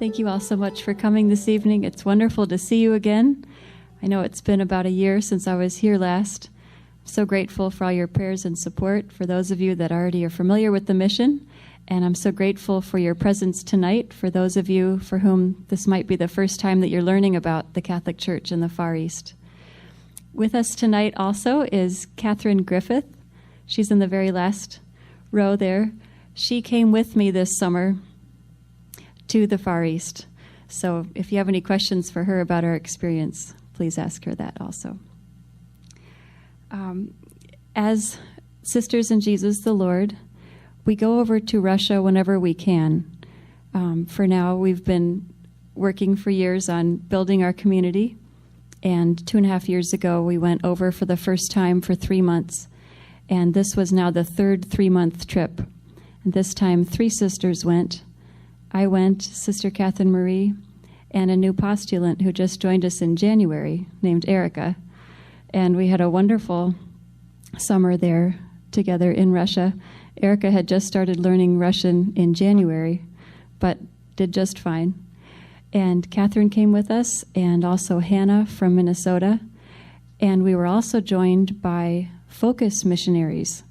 Thank you all so much for coming this evening. It's wonderful to see you again. I know it's been about a year since I was here last. I'm so grateful for all your prayers and support for those of you that already are familiar with the mission. And I'm so grateful for your presence tonight for those of you for whom this might be the first time that you're learning about the Catholic Church in the Far East. With us tonight also is Catherine Griffith. She's in the very last row there. She came with me this summer to the Far East. So if you have any questions for her about our experience, please ask her that also. As Sisters in Jesus the Lord, we go over to Russia whenever we can. For now, we've been working for years on building our community, and 2.5 years ago, we went over for the first time for 3 months, and this was now the third 3-month trip. And this time, 3 sisters went. I went, Sister Catherine Marie, and a new postulant who just joined us in January, named Erica. And we had a wonderful summer there together in Russia. Erica had just started learning Russian in January, but did just fine. And Catherine came with us, and also Hannah from Minnesota. And we were also joined by Focus missionaries.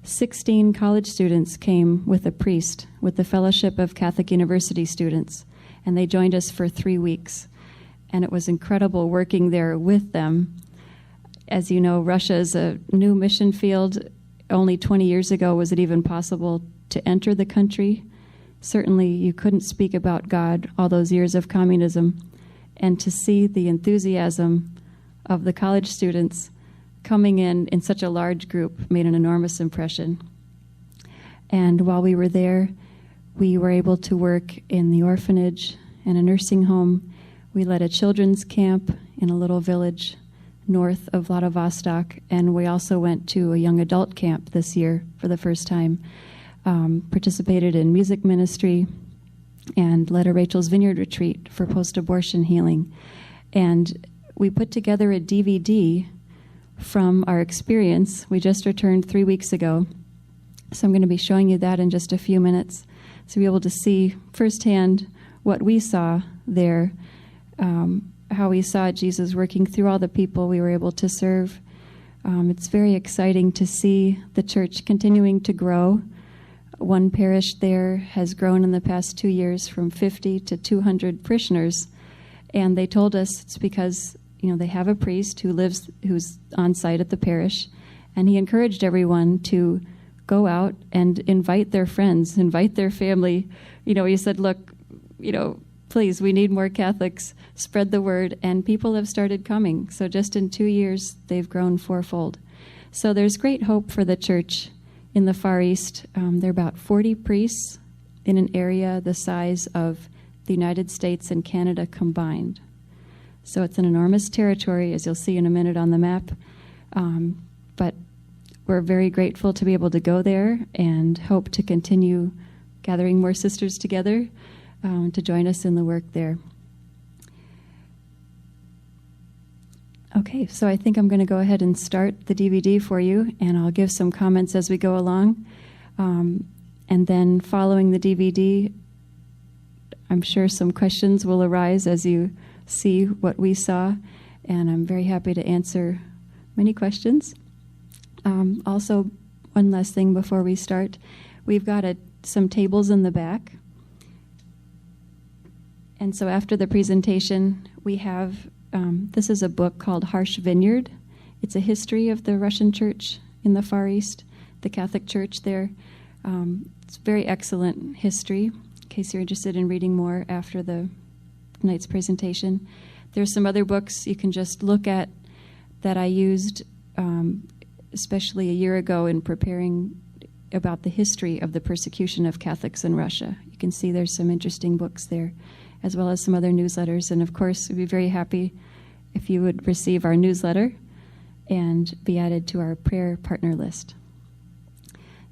16 college students came with a priest with the Fellowship of Catholic University Students, and they joined us for 3 weeks. And it was incredible working there with them. As you know, Russia is a new mission field. Only 20 years ago was it even possible to enter the country. Certainly you couldn't speak about God all those years of communism. And to see the enthusiasm of the college students coming in such a large group made an enormous impression. And while we were there, we were able to work in the orphanage and a nursing home. We led a children's camp in a little village north of Vladivostok, and we also went to a young adult camp this year for the first time, participated in music ministry, and led a Rachel's Vineyard retreat for post-abortion healing. And we put together a DVD from our experience. We just returned 3 weeks ago, so I'm going to be showing you that in just a few minutes, so you'll be able to see firsthand what we saw there, how we saw Jesus working through all the people we were able to serve. It's very exciting to see the church continuing to grow. One parish there has grown in the past 2 years from 50 to 200 parishioners, and they told us it's because they have a priest who's on site at the parish, and he encouraged everyone to go out and invite their friends, invite their family. He said, look, please, we need more Catholics, spread the word, and people have started coming. So just in 2 years, they've grown 4-fold. So there's great hope for the church in the Far East. There are about 40 priests in an area the size of the United States and Canada combined. So it's an enormous territory, as you'll see in a minute on the map. But we're very grateful to be able to go there and hope to continue gathering more sisters together to join us in the work there. Okay, so I think I'm going to go ahead and start the DVD for you, and I'll give some comments as we go along. And then following the DVD, I'm sure some questions will arise as you see what we saw, and I'm very happy to answer many questions. Also, one last thing before we start. We've got some tables in the back. And so after the presentation, we have, this is a book called Harsh Vineyard. It's a history of the Russian church in the Far East, the Catholic Church there. It's very excellent history, in case you're interested in reading more after the night's presentation. There's some other books you can just look at that I used, especially a year ago in preparing about the history of the persecution of Catholics in Russia. You can see there's some interesting books there, as well as some other newsletters. And of course, we'd be very happy if you would receive our newsletter and be added to our prayer partner list.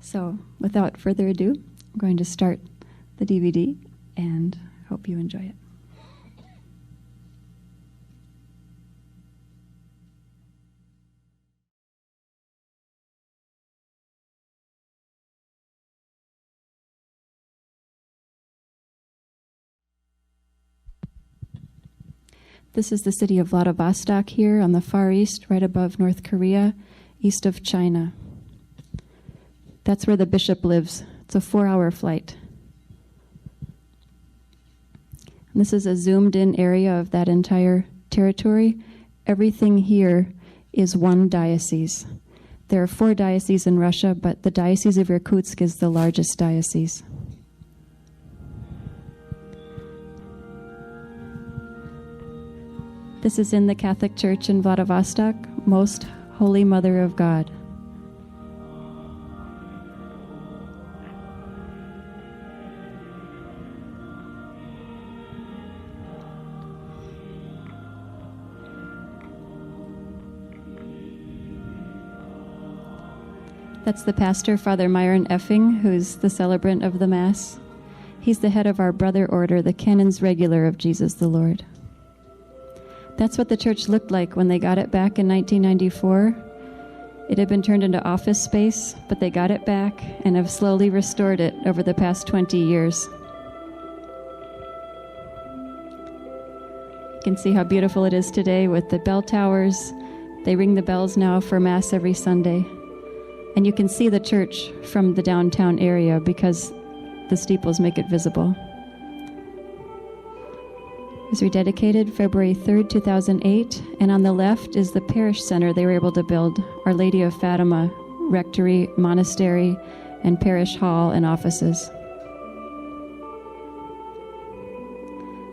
So without further ado, I'm going to start the DVD and hope you enjoy it. This is the city of Vladivostok here on the far east, right above North Korea, east of China. That's where the bishop lives. It's a 4-hour flight. And this is a zoomed-in area of that entire territory. Everything here is one diocese. There are 4 dioceses in Russia, but the Diocese of Irkutsk is the largest diocese. This is in the Catholic Church in Vladivostok, Most Holy Mother of God. That's the pastor, Father Myron Effing, who's the celebrant of the Mass. He's the head of our brother order, the Canons Regular of Jesus the Lord. That's what the church looked like when they got it back in 1994. It had been turned into office space, but they got it back and have slowly restored it over the past 20 years. You can see how beautiful it is today with the bell towers. They ring the bells now for Mass every Sunday. And you can see the church from the downtown area because the steeples make it visible. It was rededicated February 3rd, 2008, and on the left is the parish center they were able to build, Our Lady of Fatima, rectory, monastery, and parish hall and offices.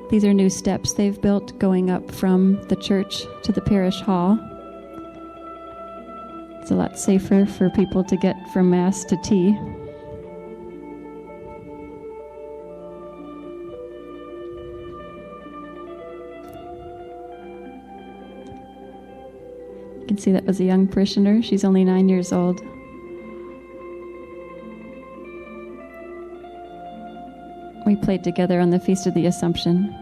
These are new steps they've built going up from the church to the parish hall. It's a lot safer for people to get from Mass to tea. You can see that was a young parishioner. She's only 9 years old. We played together on the Feast of the Assumption.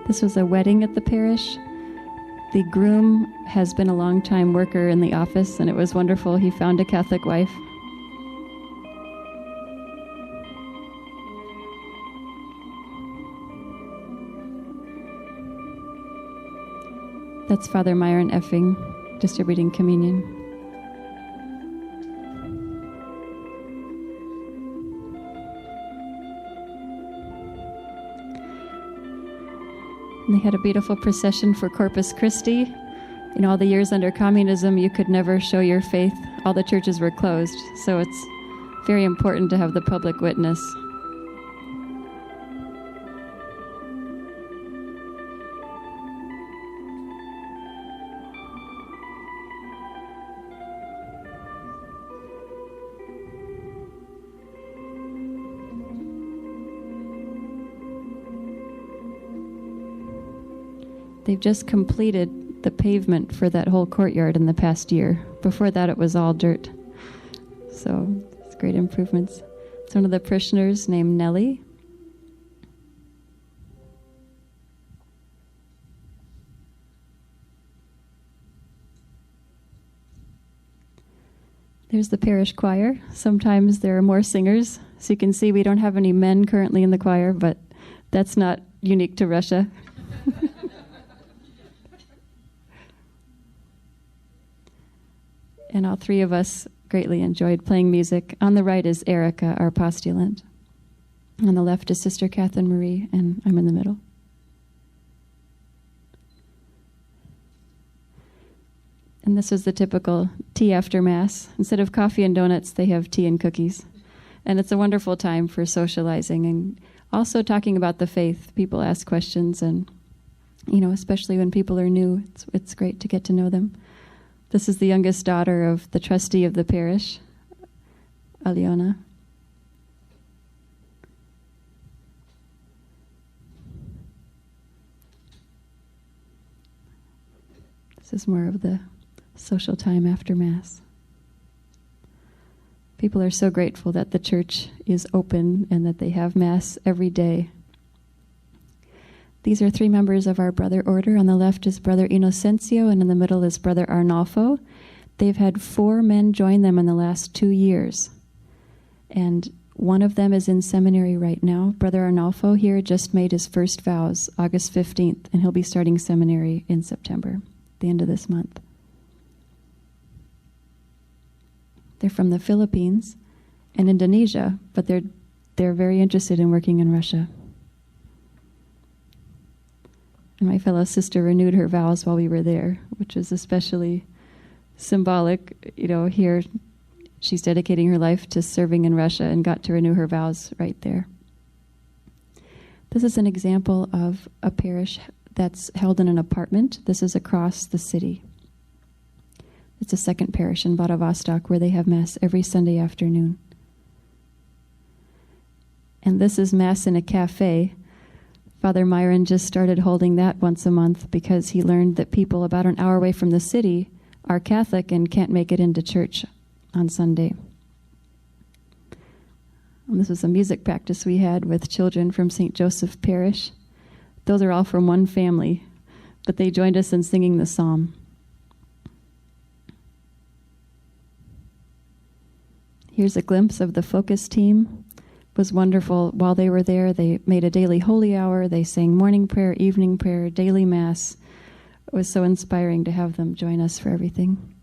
This was a wedding at the parish. The groom has been a long-time worker in the office, and it was wonderful. He found a Catholic wife. That's Father Myron Effing distributing communion. And they had a beautiful procession for Corpus Christi. In all the years under communism, you could never show your faith. All the churches were closed, so it's very important to have the public witness. They've just completed the pavement for that whole courtyard in the past year. Before that, it was all dirt. So it's great improvements. It's one of the parishioners named Nellie. There's the parish choir. Sometimes there are more singers. So you can see we don't have any men currently in the choir, but that's not unique to Russia. And all 3 of us greatly enjoyed playing music. On the right is Erica, our postulant. On the left is Sister Catherine Marie, and I'm in the middle. And this is the typical tea after Mass. Instead of coffee and donuts, they have tea and cookies. And it's a wonderful time for socializing and also talking about the faith. People ask questions, and, especially when people are new, it's great to get to know them. This is the youngest daughter of the trustee of the parish, Aliona. This is more of the social time after Mass. People are so grateful that the church is open and that they have Mass every day. These are 3 members of our brother order. On the left is Brother Inocencio, and in the middle is Brother Arnolfo. They've had 4 men join them in the last 2 years. And one of them is in seminary right now. Brother Arnolfo here just made his first vows August 15th, and he'll be starting seminary in September, the end of this month. They're from the Philippines and Indonesia, but they're very interested in working in Russia. And my fellow sister renewed her vows while we were there, which is especially symbolic. Here she's dedicating her life to serving in Russia and got to renew her vows right there. This is an example of a parish that's held in an apartment. This is across the city. It's a second parish in Vladivostok where they have Mass every Sunday afternoon. And this is Mass in a cafe. Father Myron just started holding that once a month because he learned that people about an hour away from the city are Catholic and can't make it into church on Sunday. And this was a music practice we had with children from St. Joseph Parish. Those are all from one family, but they joined us in singing the psalm. Here's a glimpse of the Focus team. It was wonderful. While they were there, they made a daily holy hour. They sang morning prayer, evening prayer, daily Mass. It was so inspiring to have them join us for everything.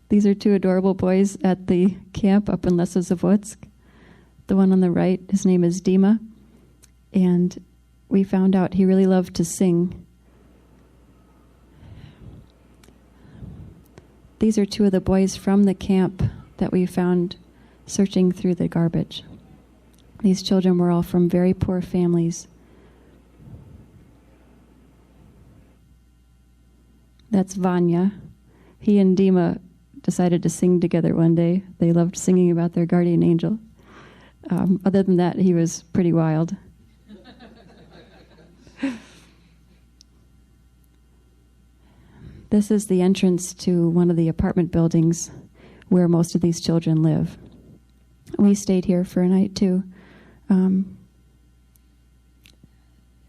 These are 2 adorable boys at the camp up in Lesozavodsk. The one on the right, his name is Dima, and we found out he really loved to sing. These are 2 of the boys from the camp that we found searching through the garbage. These children were all from very poor families. That's Vanya. He and Dima decided to sing together one day. They loved singing about their guardian angel. Other than that, he was pretty wild. This is the entrance to one of the apartment buildings where most of these children live. We stayed here for a night too.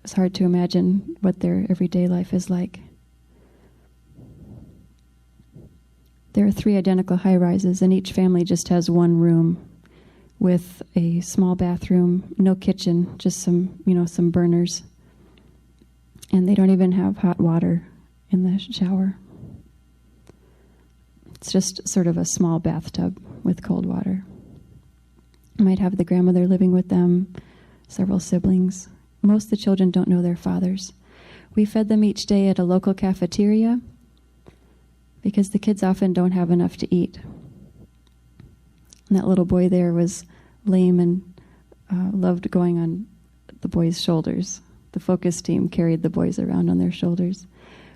It's hard to imagine what their everyday life is like. There are 3 identical high-rises, and each family just has 1 room with a small bathroom, no kitchen, just some burners. And they don't even have hot water in the shower. It's just sort of a small bathtub with cold water. Might have the grandmother living with them, several siblings. Most of the children don't know their fathers. We fed them each day at a local cafeteria because the kids often don't have enough to eat. And that little boy there was lame and loved going on the boys' shoulders. The Focus team carried the boys around on their shoulders.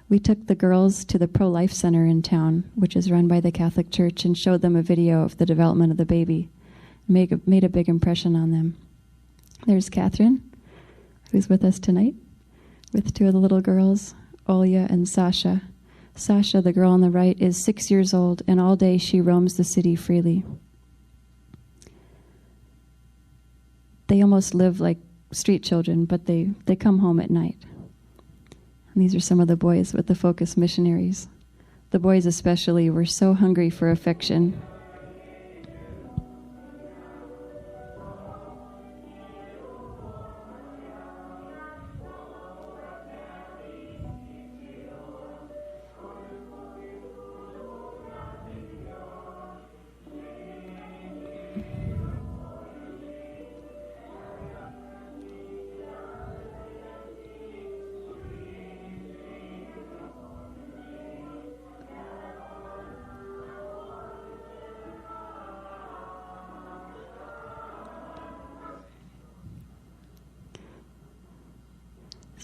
We took the girls to the pro-life center in town, which is run by the Catholic Church, and showed them a video of the development of the baby. Made a big impression on them. There's Catherine, who's with us tonight, with 2 of the little girls, Olya and Sasha. Sasha, the girl on the right, is 6 years old, and all day she roams the city freely. They almost live like street children, but they come home at night. And these are some of the boys with the Focus missionaries. The boys especially were so hungry for affection.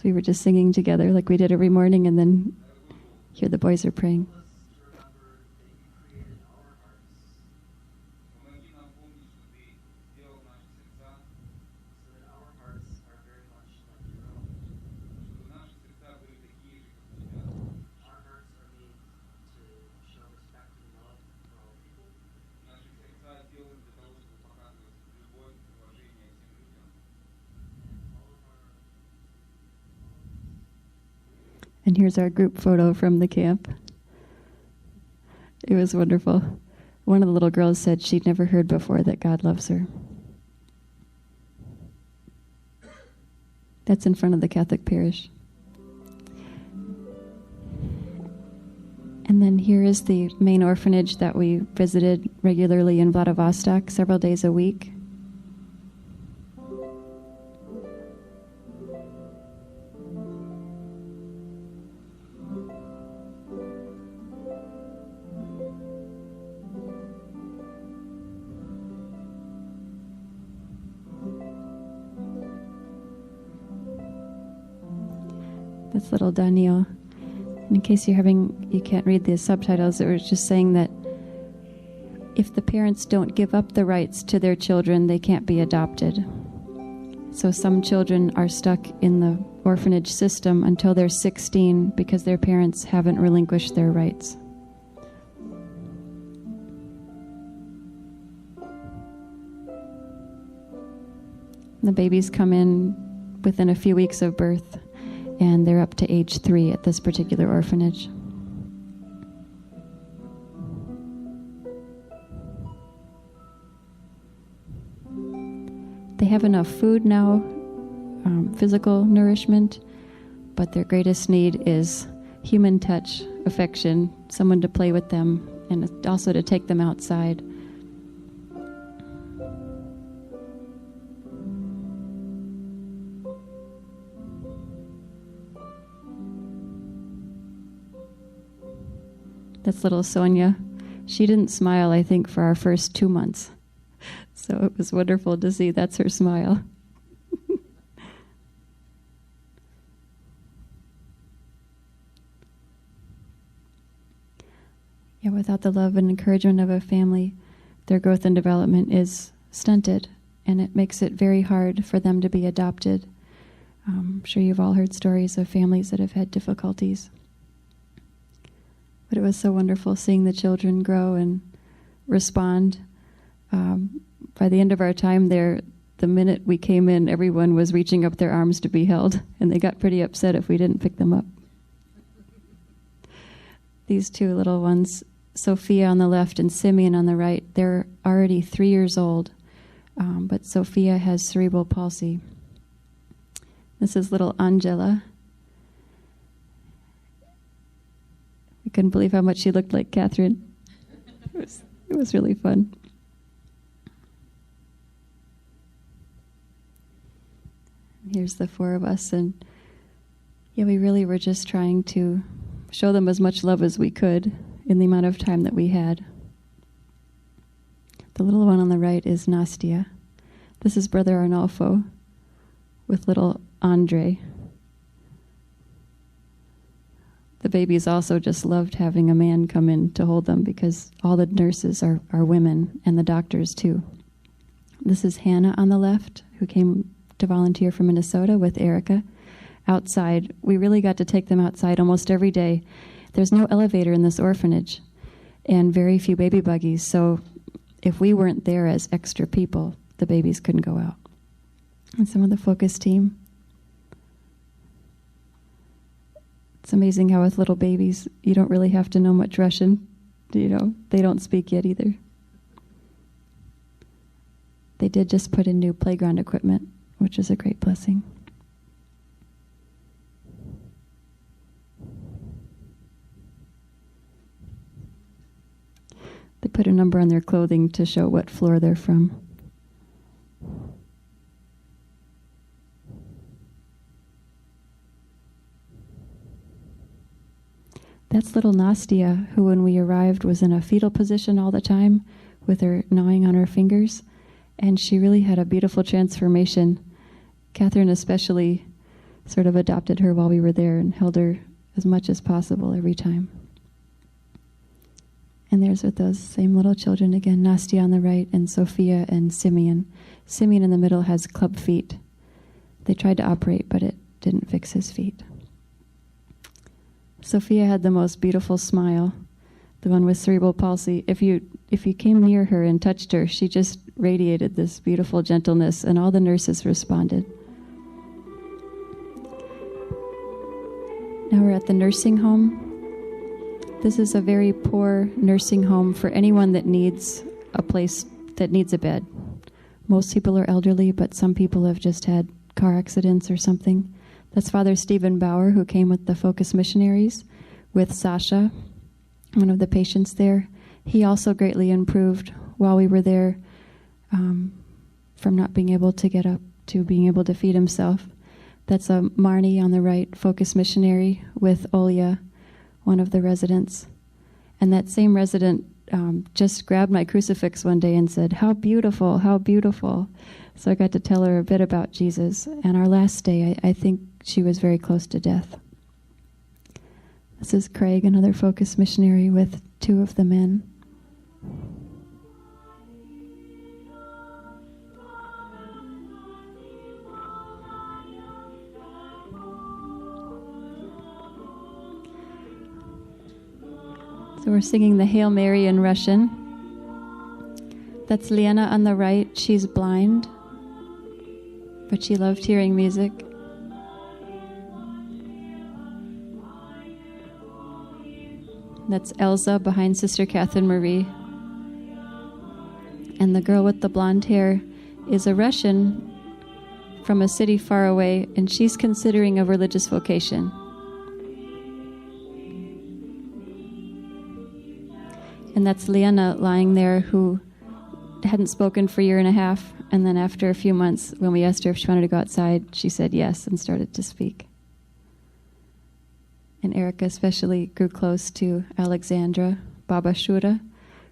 We were just singing together like we did every morning, and then here the boys are praying. And here's our group photo from the camp. It was wonderful. One of the little girls said she'd never heard before that God loves her. That's in front of the Catholic parish. And then here is the main orphanage that we visited regularly in Vladivostok several days a week. That's little Daniel. In case you can't read the subtitles, it was just saying that if the parents don't give up the rights to their children, they can't be adopted. So some children are stuck in the orphanage system until they're 16 because their parents haven't relinquished their rights. The babies come in within a few weeks of birth, and they're up to age 3 at this particular orphanage. They have enough food now, physical nourishment, but their greatest need is human touch, affection, someone to play with them, and also to take them outside. That's little Sonia. She didn't smile, I think, for our first 2 months. So it was wonderful to see that's her smile. Yeah, without the love and encouragement of a family, their growth and development is stunted, and it makes it very hard for them to be adopted. I'm sure you've all heard stories of families that have had difficulties. But it was so wonderful seeing the children grow and respond. By the end of our time there, the minute we came in, everyone was reaching up their arms to be held, and they got pretty upset if we didn't pick them up. These two little ones, Sophia on the left and Simeon on the right, they're already 3 years old, but Sophia has cerebral palsy. This is little Angela. I couldn't believe how much she looked like Catherine. It was really fun. Here's the 4 of us, and yeah, we really were just trying to show them as much love as we could in the amount of time that we had. The little one on the right is Nastia. This is Brother Arnolfo with little Andre. The babies also just loved having a man come in to hold them because all the nurses are women, and the doctors too. This is Hannah on the left, who came to volunteer from Minnesota with Erica. Outside, we really got to take them outside almost every day. There's no elevator in this orphanage and very few baby buggies, so if we weren't there as extra people, the babies couldn't go out. And some of the focus team. It's amazing how with little babies, you don't really have to know much Russian. They don't speak yet either. They did just put in new playground equipment, which is a great blessing. They put a number on their clothing to show what floor they're from. That's little Nastia, who when we arrived was in a fetal position all the time with her gnawing on her fingers, and she really had a beautiful transformation. Catherine especially sort of adopted her while we were there and held her as much as possible every time. And there's with those same little children again, Nastia on the right and Sophia and Simeon. Simeon in the middle has club feet. They tried to operate, but it didn't fix his feet. Sophia had the most beautiful smile, the one with cerebral palsy. If you came near her and touched her, she just radiated this beautiful gentleness, and all the nurses responded. Now we're at the nursing home. This is a very poor nursing home for anyone that needs a place that needs a bed. Most people are elderly, but some people have just had car accidents or something. That's Father Stephen Bauer, who came with the Focus Missionaries, with Sasha, one of the patients there. He also greatly improved while we were there, from not being able to get up to being able to feed himself. That's a Marnie on the right, Focus Missionary, with Olya, one of the residents. And that same resident just grabbed my crucifix one day and said, "How beautiful, how beautiful." So I got to tell her a bit about Jesus. And our last day, I think she was very close to death. This is Craig, another Focus Missionary, with two of the men. So we're singing the Hail Mary in Russian. That's Liana on the right. She's blind, but she loved hearing music. That's Elsa behind Sister Catherine Marie. And the girl with the blonde hair is a Russian from a city far away, and she's considering a religious vocation. And that's Liana lying there, who hadn't spoken for a year and a half. And then after a few months, when we asked her if she wanted to go outside, she said yes and started to speak. And Erica especially grew close to Alexandra, Baba Shura.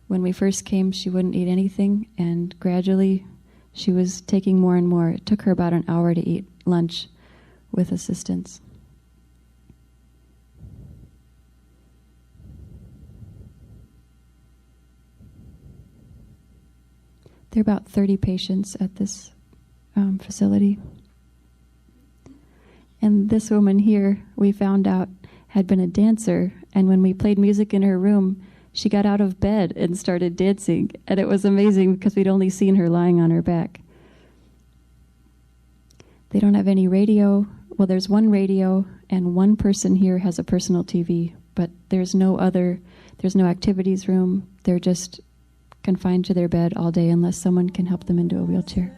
When we first came, she wouldn't eat anything, and gradually she was taking more and more. It took her about an hour to eat lunch with assistance. There are about 30 patients at this facility. And this woman here, we found out, had been a dancer. And when we played music in her room, she got out of bed and started dancing. And it was amazing because we'd only seen her lying on her back. They don't have any radio. Well, there's one radio, and one person here has a personal TV. But there's no activities room. They're just confined to their bed all day unless someone can help them into a wheelchair.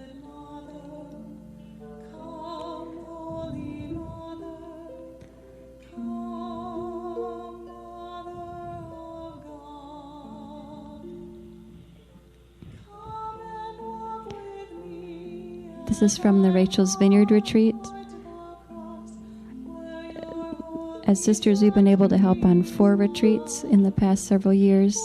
This is from the Rachel's Vineyard retreat. As sisters, we've been able to help on 4 retreats in the past several years.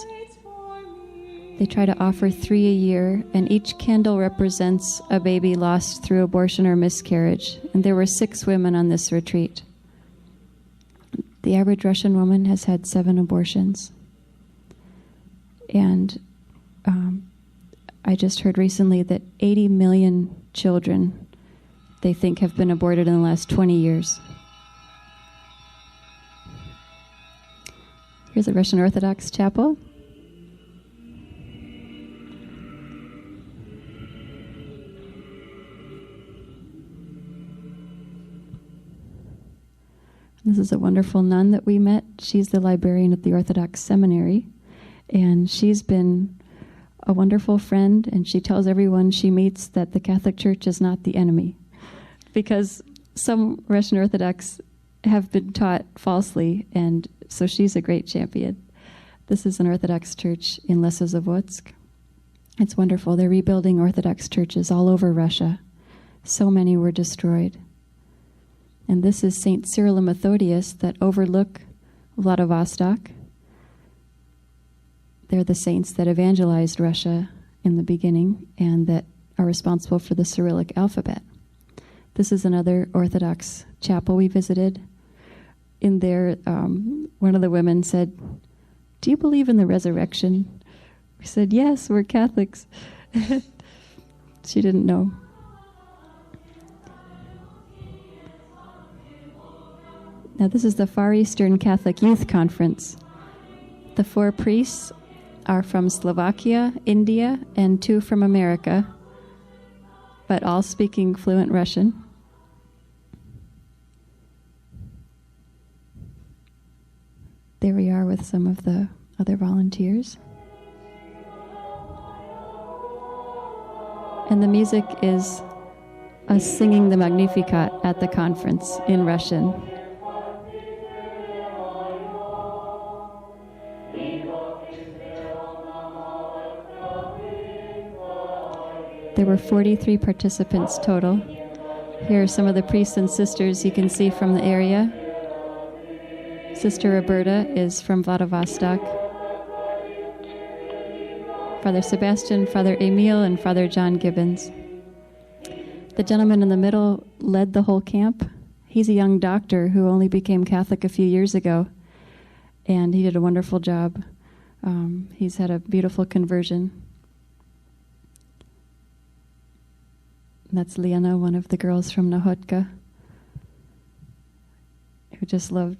They try to offer 3 a year, and each candle represents a baby lost through abortion or miscarriage. And there were 6 women on this retreat. The average Russian woman has had 7 abortions. And I just heard recently that 80 million children, they think, have been aborted in the last 20 years. Here's a Russian Orthodox chapel. This is a wonderful nun that we met. She's the librarian at the Orthodox Seminary, and she's been a wonderful friend, and she tells everyone she meets that the Catholic Church is not the enemy, because some Russian Orthodox have been taught falsely, and so she's a great champion. This is an Orthodox church in Lesozavodsk. It's wonderful. They're rebuilding Orthodox churches all over Russia. So many were destroyed. And this is St. Cyril and Methodius that overlook Vladivostok. They're the saints that evangelized Russia in the beginning and that are responsible for the Cyrillic alphabet. This is another Orthodox chapel we visited. In there, one of the women said, "Do you believe in the resurrection?" We said, "Yes, we're Catholics." She didn't know. Now, this is the Far Eastern Catholic Youth Conference. The 4 priests are from Slovakia, India, and 2 from America, but all speaking fluent Russian. there we are with some of the other volunteers. And the music is us singing the Magnificat at the conference in Russian. There were 43 participants total. Here are some of the priests and sisters you can see from the area. Sister Roberta is from Vladivostok. Father Sebastian, Father Emil, and Father John Gibbons. The gentleman in the middle led the whole camp. He's a young doctor who only became Catholic a few years ago, and he did a wonderful job. He's had a beautiful conversion. That's Liana, one of the girls from Nahotka, who just loved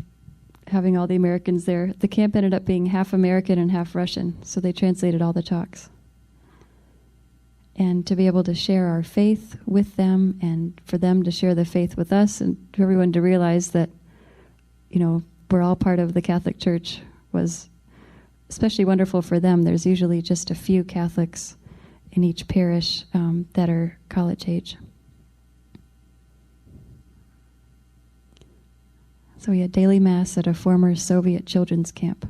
having all the Americans there. The camp ended up being half American and half Russian, so they translated all the talks. And to be able to share our faith with them, and for them to share the faith with us, and for everyone to realize that, we're all part of the Catholic Church, was especially wonderful for them. There's usually just a few Catholics in each parish that are college age. So we had daily mass at a former Soviet children's camp.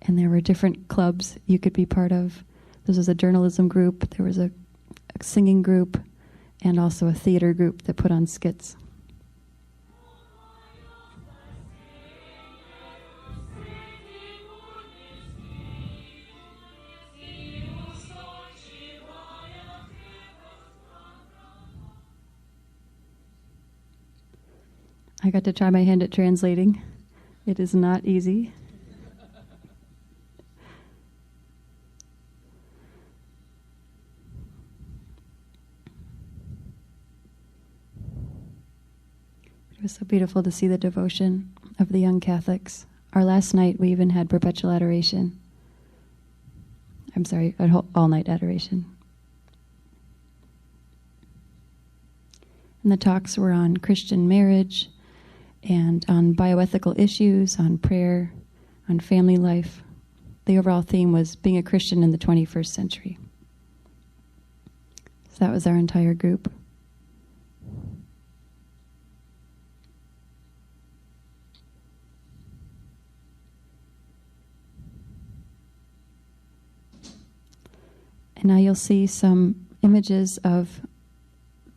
And there were different clubs you could be part of. This was a journalism group, there was a singing group, and also a theater group that put on skits. I got to try my hand at translating. It is not easy. It was so beautiful to see the devotion of the young Catholics. Our last night, we even had perpetual adoration. I'm sorry, all-night adoration. And the talks were on Christian marriage, and on bioethical issues, on prayer, on family life. The overall theme was being a Christian in the 21st century. So that was our entire group. And now you'll see some images of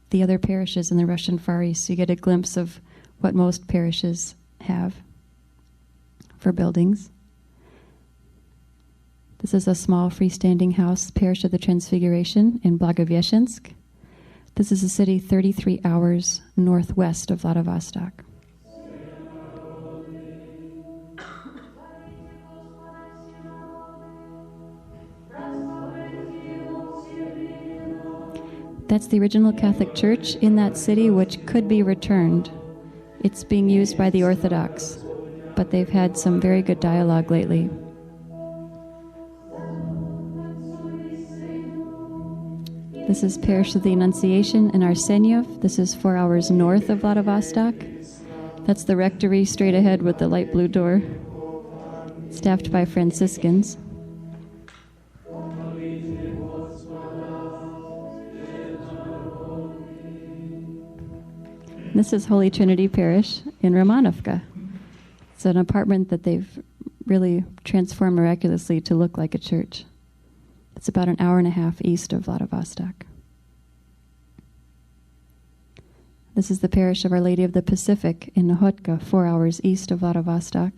the other parishes in the Russian Far East, so you get a glimpse of what most parishes have for buildings. This is a small freestanding house, Parish of the Transfiguration in Blagoveshchensk. This is a city 33 hours northwest of Vladivostok. That's the original Catholic Church in that city, which could be returned. It's being used by the Orthodox, but they've had some very good dialogue lately. This is Parish of the Annunciation in Arsenyov. This is 4 hours north of Vladivostok. That's the rectory straight ahead with the light blue door, staffed by Franciscans. This is Holy Trinity Parish in Romanovka. It's an apartment that they've really transformed miraculously to look like a church. It's about an hour and a half east of Vladivostok. This is the parish of Our Lady of the Pacific in Nahotka, 4 hours east of Vladivostok.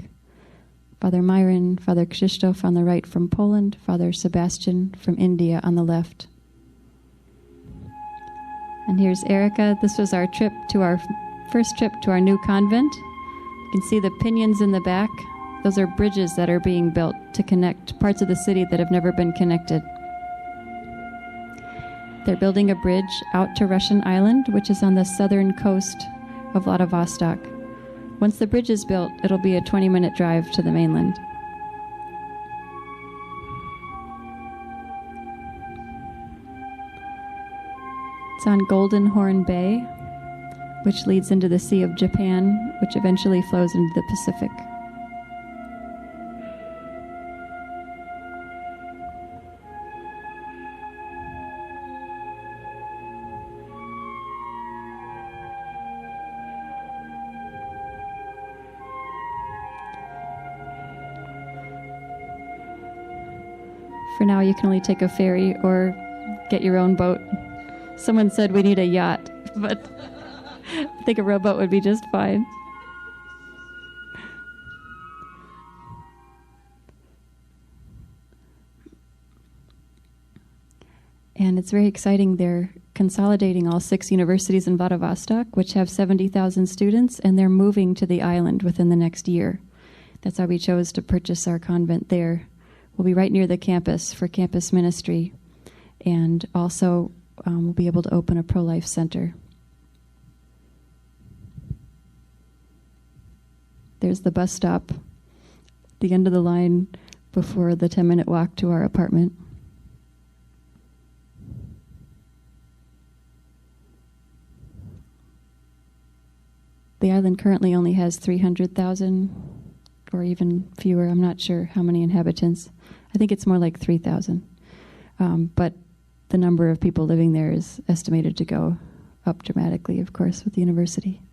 Father Myron, Father Krzysztof on the right from Poland, Father Sebastian from India on the left. And here's Erica. This was our first trip to our new convent. You can see the pinions in the back. Those are bridges that are being built to connect parts of the city that have never been connected. They're building a bridge out to Russian Island, which is on the southern coast of Vladivostok. Once the bridge is built, it'll be a 20-minute drive to the mainland. It's on Golden Horn Bay, which leads into the Sea of Japan, which eventually flows into the Pacific. For now, you can only take a ferry or get your own boat. Someone said we need a yacht, but I think a rowboat would be just fine. And it's very exciting. They're consolidating all 6 universities in Vladivostok, which have 70,000 students, and they're moving to the island within the next year. That's how we chose to purchase our convent there. We'll be right near the campus for campus ministry, and also we'll be able to open a pro-life center. There's the bus stop, the end of the line before the 10-minute walk to our apartment. The island currently only has 300,000 or even fewer. I'm not sure how many inhabitants. I think it's more like 3,000. But the number of people living there is estimated to go up dramatically, of course, with the university.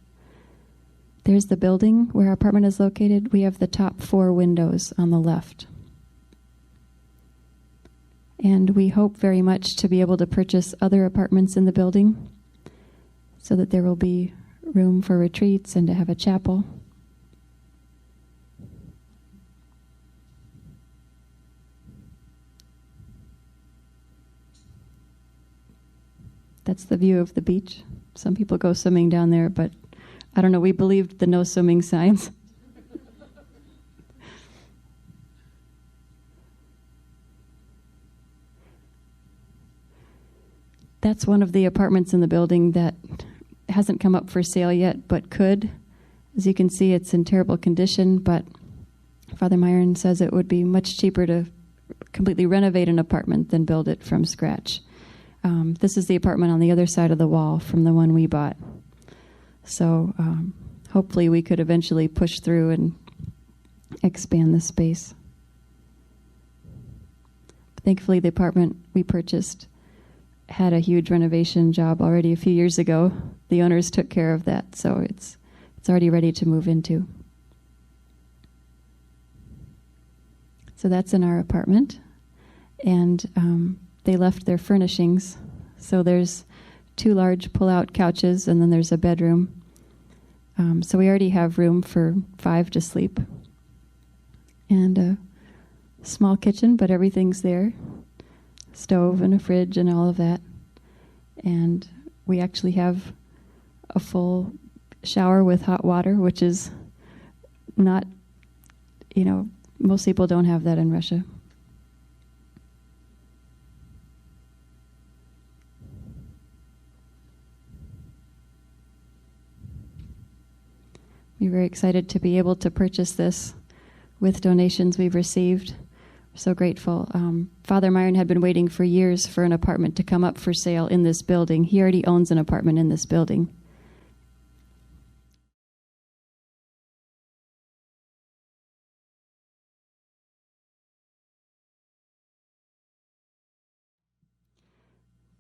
There's the building where our apartment is located. We have the top 4 windows on the left. And we hope very much to be able to purchase other apartments in the building so that there will be room for retreats and to have a chapel. That's the view of the beach. Some people go swimming down there, but I don't know, we believed the no swimming signs. That's one of the apartments in the building that hasn't come up for sale yet, but could. As you can see, it's in terrible condition, but Father Myron says it would be much cheaper to completely renovate an apartment than build it from scratch. This is the apartment on the other side of the wall from the one we bought. So hopefully we could eventually push through and expand the space. Thankfully, the apartment we purchased had a huge renovation job already a few years ago. The owners took care of that, so it's already ready to move into. So that's in our apartment. And they left their furnishings. So there's 2 large pull-out couches, and then there's a bedroom. So we already have room for 5 to sleep. And a small kitchen, but everything's there. Stove and a fridge and all of that. And we actually have a full shower with hot water, which is not, most people don't have that in Russia. We're very excited to be able to purchase this with donations we've received. We're so grateful. Father Myron had been waiting for years for an apartment to come up for sale in this building. He already owns an apartment in this building.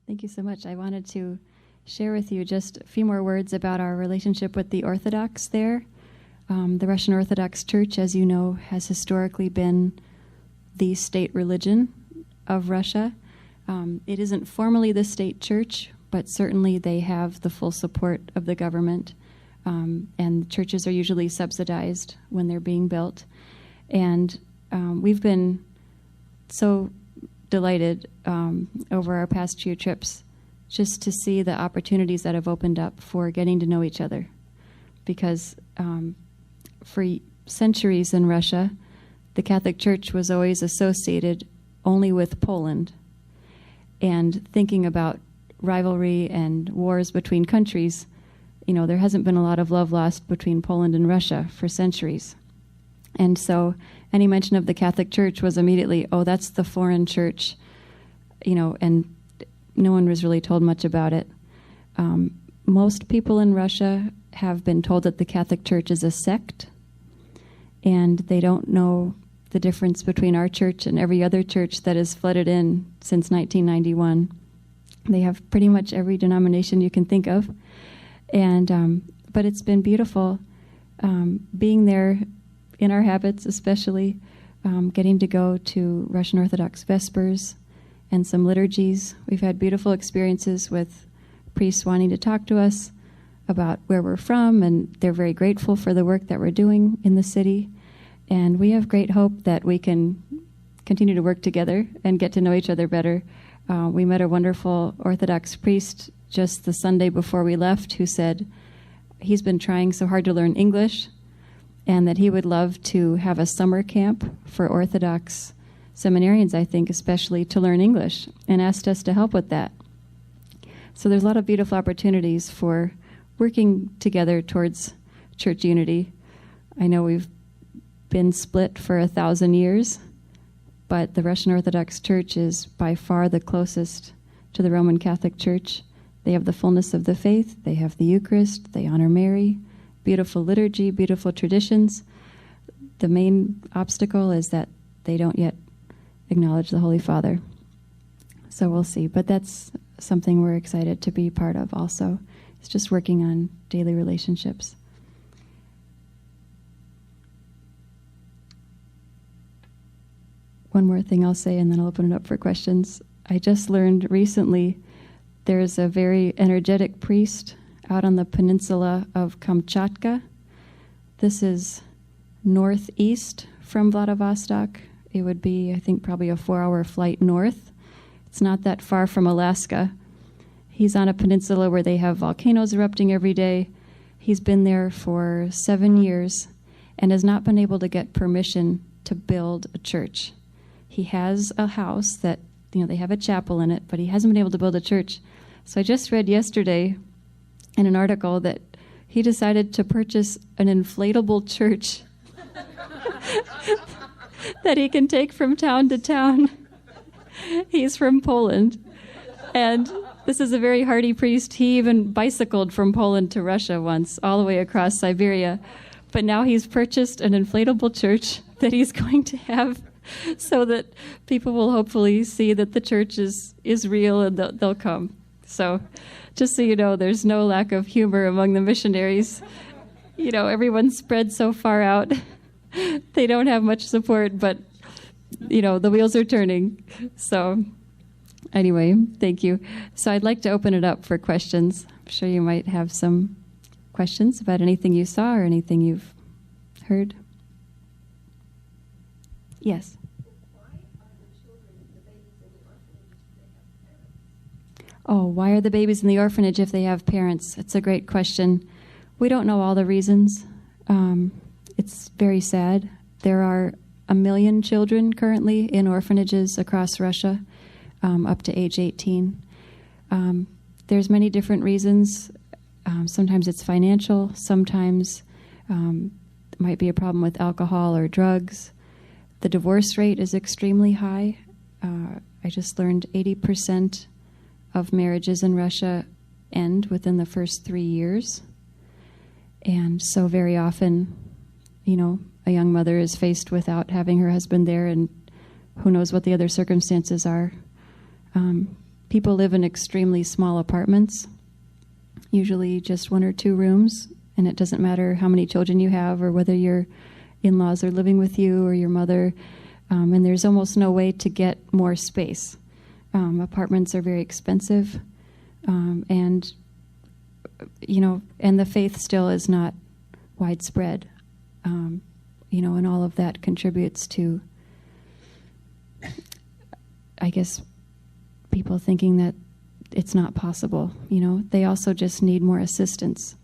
Thank you so much. I wanted to share with you just a few more words about our relationship with the Orthodox there. The Russian Orthodox Church, as you know, has historically been the state religion of Russia. It isn't formally the state church, but certainly they have the full support of the government, and churches are usually subsidized when they're being built. And we've been so delighted over our past few trips just to see the opportunities that have opened up for getting to know each other. Because for centuries in Russia, the Catholic Church was always associated only with Poland. And thinking about rivalry and wars between countries, there hasn't been a lot of love lost between Poland and Russia for centuries. And so any mention of the Catholic Church was immediately, oh, that's the foreign church, and no one was really told much about it. most people in Russia have been told that the Catholic Church is a sect, and they don't know the difference between our church and every other church that has flooded in since 1991. They have pretty much every denomination you can think of, and but it's been beautiful being there in our habits, especially getting to go to Russian Orthodox Vespers and some liturgies. We've had beautiful experiences with priests wanting to talk to us about where we're from, and they're very grateful for the work that we're doing in the city. And we have great hope that we can continue to work together and get to know each other better. We met a wonderful Orthodox priest just the Sunday before we left who said he's been trying so hard to learn English and that he would love to have a summer camp for Orthodox seminarians, I think, especially to learn English, and asked us to help with that. So there's a lot of beautiful opportunities for working together towards church unity. I know we've been split for 1,000 years, but the Russian Orthodox Church is by far the closest to the Roman Catholic Church. They have the fullness of the faith, they have the Eucharist, they honor Mary, beautiful liturgy, beautiful traditions. The main obstacle is that they don't yet acknowledge the Holy Father. So we'll see, but that's something we're excited to be part of also. It's just working on daily relationships. One more thing I'll say, and then I'll open it up for questions. I just learned recently there's a very energetic priest out on the peninsula of Kamchatka. This is northeast from Vladivostok. It would be, I think, probably a 4-hour flight north. It's not that far from Alaska. He's on a peninsula where they have volcanoes erupting every day. He's been there for 7 years and has not been able to get permission to build a church. He has a house that, they have a chapel in it, but he hasn't been able to build a church. So I just read yesterday in an article that he decided to purchase an inflatable church that he can take from town to town. He's from Poland, and this is a very hardy priest. He even bicycled from Poland to Russia once, all the way across Siberia. But now he's purchased an inflatable church that he's going to have so that people will hopefully see that the church is real and they'll come. So just so you know, there's no lack of humor among the missionaries. Everyone's spread so far out. They don't have much support, but, the wheels are turning. So anyway, thank you. So I'd like to open it up for questions. I'm sure you might have some questions about anything you saw or anything you've heard. Yes. Why are the babies in the orphanage if they have parents? It's a great question. We don't know all the reasons. It's very sad. There are 1 million children currently in orphanages across Russia, up to age 18. There's many different reasons. Sometimes it's financial. Sometimes it might be a problem with alcohol or drugs. The divorce rate is extremely high. I just learned 80% of marriages in Russia end within the first 3 years. And so very often, a young mother is faced without having her husband there, and who knows what the other circumstances are. People live in extremely small apartments, usually just 1 or 2 rooms, and it doesn't matter how many children you have or whether your in-laws are living with you or your mother, and there's almost no way to get more space. Apartments are very expensive, and the faith still is not widespread, and all of that contributes to, I guess, people thinking that it's not possible. They also just need more assistance.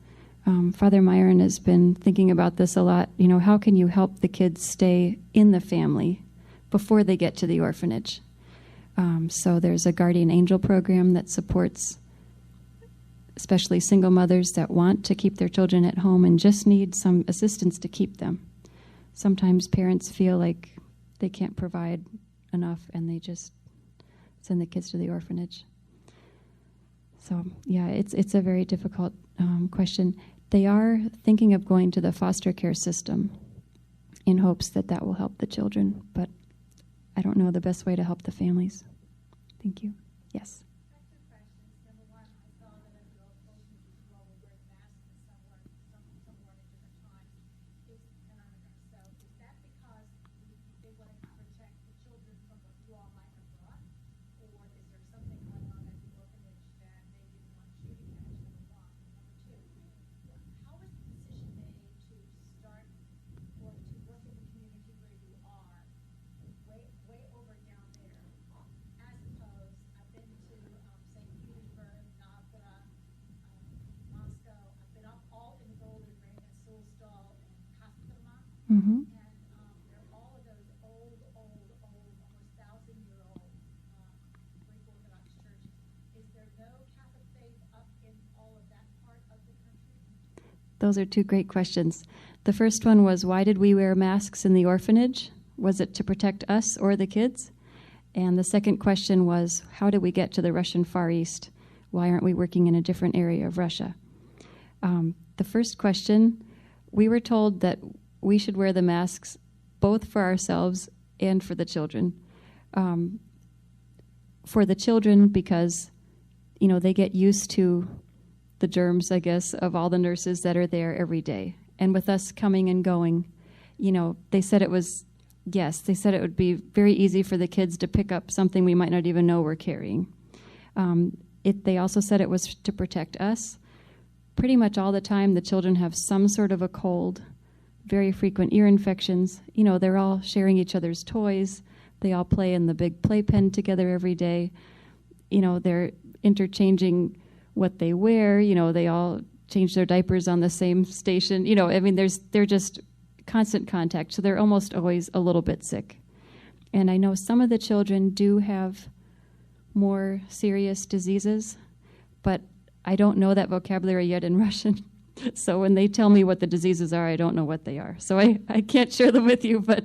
Father Myron has been thinking about this a lot. How can you help the kids stay in the family before they get to the orphanage? So there's a guardian angel program that supports especially single mothers that want to keep their children at home and just need some assistance to keep them. Sometimes parents feel like they can't provide enough and they just send the kids to the orphanage. So, yeah, it's a very difficult question. They are thinking of going to the foster care system in hopes that that will help the children, but I don't know the best way to help the families. Thank you. Yes. Mm-hmm. Those are two great questions. The first one was, why did we wear masks in the orphanage? Was it to protect us or the kids? And the second question was, how did we get to the Russian Far East? Why aren't we working in a different area of Russia? The first question, we were told that we should wear the masks both for ourselves and for the children. For the children, because, they get used to the germs, I guess, of all the nurses that are there every day. And with us coming and going, they said it would be very easy for the kids to pick up something we might not even know we're carrying. They also said it was to protect us. Pretty much all the time, the children have some sort of a cold, very frequent ear infections. They're all sharing each other's toys. They all play in the big playpen together every day. They're interchanging what they wear. They all change their diapers on the same station. They're just constant contact, so they're almost always a little bit sick. And I know some of the children do have more serious diseases, but I don't know that vocabulary yet in Russian. So when they tell me what the diseases are, I don't know what they are. So I can't share them with you, but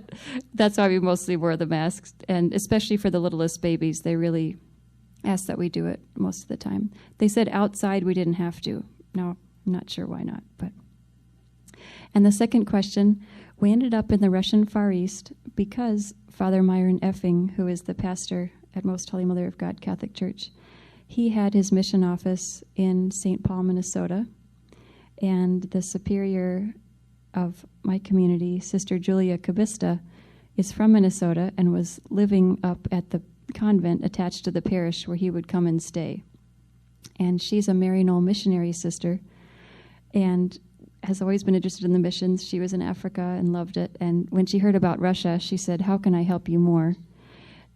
that's why we mostly wear the masks. And especially for the littlest babies, they really ask that we do it most of the time. They said outside we didn't have to. No, I'm not sure why not. And the second question, we ended up in the Russian Far East because Father Myron Effing, who is the pastor at Most Holy Mother of God Catholic Church, he had his mission office in St. Paul, Minnesota. And the superior of my community, Sister Julia Kabista, is from Minnesota and was living up at the convent attached to the parish where he would come and stay. And she's a Maryknoll missionary sister and has always been interested in the missions. She was in Africa and loved it. And when she heard about Russia, she said, how can I help you more?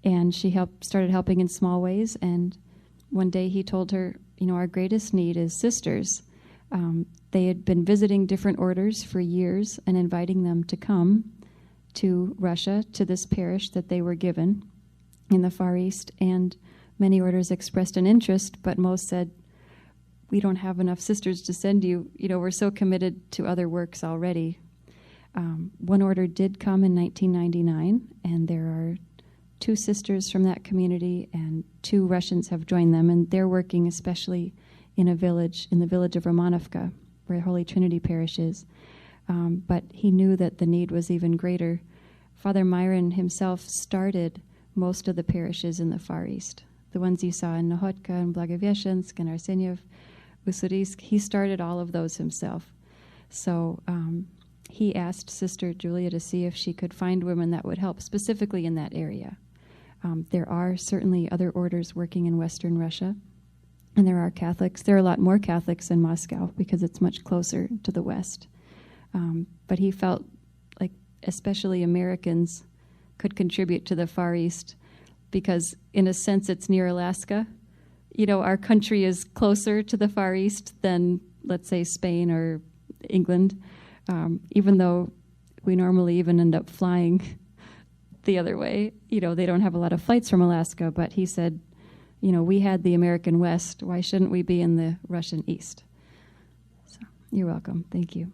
And she started helping in small ways. And one day he told her, our greatest need is sisters. They had been visiting different orders for years and inviting them to come to Russia, to this parish that they were given in the Far East. And many orders expressed an interest, but most said, we don't have enough sisters to send you. We're so committed to other works already. One order did come in 1999, and there are 2 sisters from that community, and 2 Russians have joined them, and they're working especially in the village of Romanovka, where Holy Trinity Parish is. But he knew that the need was even greater. Father Myron himself started most of the parishes in the Far East. The ones you saw in Nahotka and Blagoveshchensk and Arsenyev, Ussurisk, he started all of those himself. So he asked Sister Julia to see if she could find women that would help, specifically in that area. There are certainly other orders working in Western Russia, and there are Catholics. There are a lot more Catholics in Moscow because it's much closer to the West. But he felt like especially Americans could contribute to the Far East because, in a sense, it's near Alaska. Our country is closer to the Far East than, let's say, Spain or England, even though we normally even end up flying the other way. They don't have a lot of flights from Alaska, but he said, we had the American West. Why shouldn't we be in the Russian East? So, you're welcome. Thank you.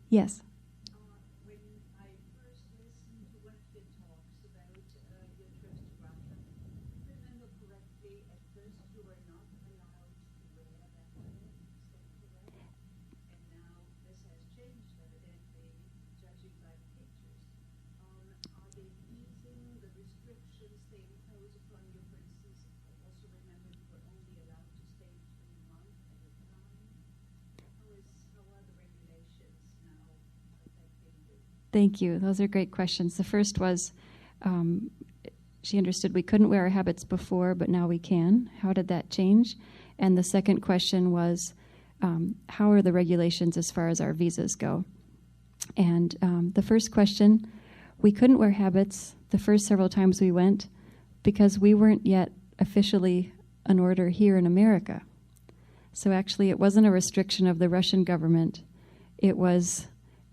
Yes? When I first listened to what you talks about your trip to Russia, if I remember correctly, at first you were not Thank you. Those are great questions. The first was, she understood we couldn't wear our habits before, but now we can. How did that change? And the second question was, how are the regulations as far as our visas go? And the first question, we couldn't wear habits the first several times we went because we weren't yet officially an order here in America. So actually it wasn't a restriction of the Russian government. It was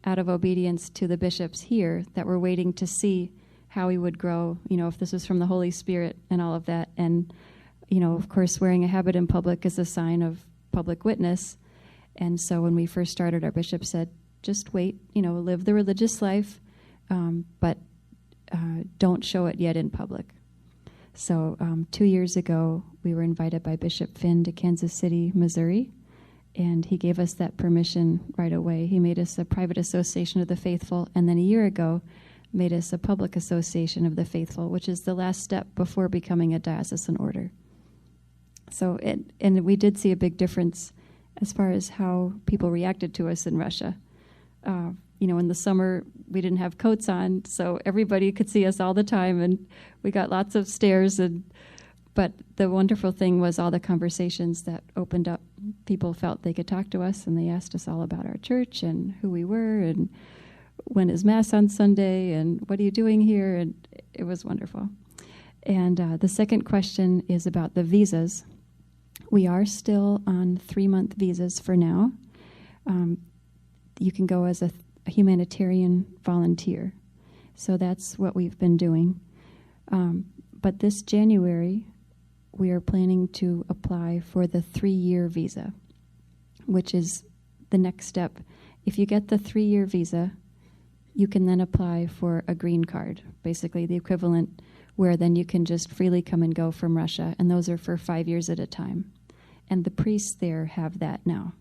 out of obedience to the bishops here that were waiting to see how we would grow, if this was from the Holy Spirit and all of that. And, of course, wearing a habit in public is a sign of public witness. And so when we first started, our bishop said, just wait, live the religious life, but don't show it yet in public. So 2 years ago, we were invited by Bishop Finn to Kansas City, Missouri, and he gave us that permission right away. He made us a private association of the faithful, and then a year ago made us a public association of the faithful, which is the last step before becoming a diocesan order. So, and we did see a big difference as far as how people reacted to us in Russia. In the summer, we didn't have coats on, so everybody could see us all the time, and we got lots of stares. But the wonderful thing was all the conversations that opened up. People felt they could talk to us, and they asked us all about our church and who we were, and when is Mass on Sunday, and what are you doing here? And it was wonderful. And the second question is about the visas. We are still on 3-month visas for now. You can go as a humanitarian volunteer. So that's what we've been doing. But this January, we are planning to apply for the 3-year visa, which is the next step. If you get the 3-year visa, you can then apply for a green card, basically the equivalent where then you can just freely come and go from Russia, and those are for 5 years at a time. And the priests there have that now.